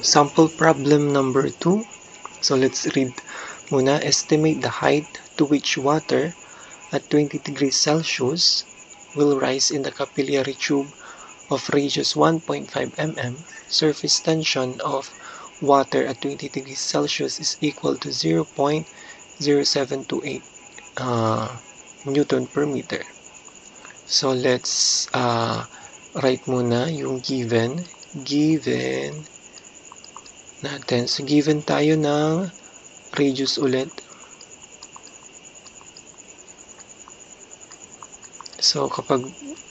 Sample problem number 2. So let's read muna. Estimate the height to which water at 20 degrees Celsius will rise in the capillary tube of radius 1.5 mm. Surface tension of water at 20 degrees Celsius is equal to 0.0728 Newton per meter. So let's write muna yung given natin. So given tayo ng radius ulit. So kapag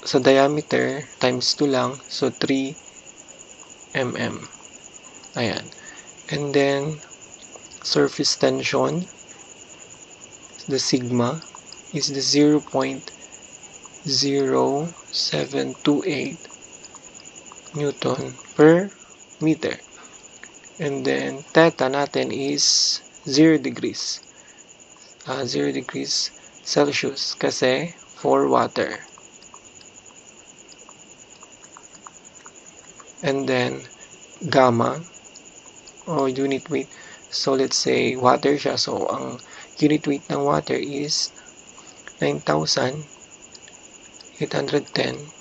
sa diameter times 2 lang, so 3 mm. Ayan. And then surface tension, the sigma is the 0.0728 Newton per meter. And then theta natin is 0 degrees. 0 degrees Celsius kasi for water. And then gamma o unit weight. So let's say water siya. So ang unit weight ng water is 9,810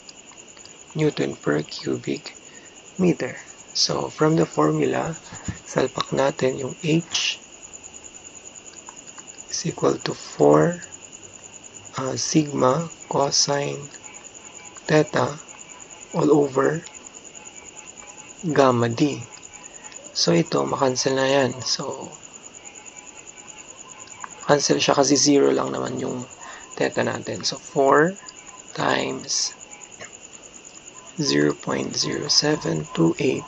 Newton per cubic meter. So from the formula, salpak natin yung H is equal to 4 sigma cosine theta all over gamma D. So ito, makancel na yan. So cancel siya kasi 0 lang naman yung theta natin. So 4 times 0.0728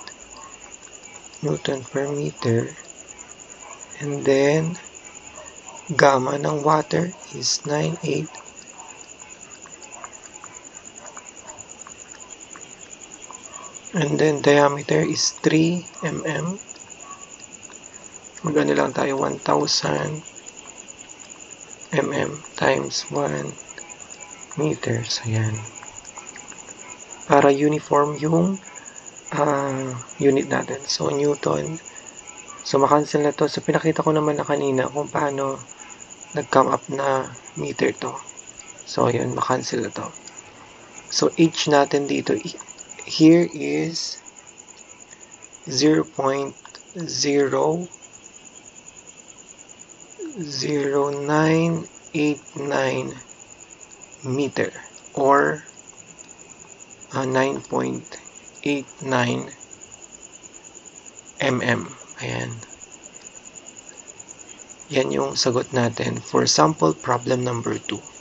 Newton per meter. And then gamma ng water is 98. And then diameter is 3 mm. Magano lang tayo, 1,000 mm times 1 meter. So yan. Para uniform yung unit natin. So Newton. So makancel na to. So pinakita ko naman na kanina kung paano nag-come up na meter to. So yun, makancel na to. So H natin dito, here is 0.00989 meter or 9.89 mm. Ayan. Yan yung sagot natin for sample problem number 2.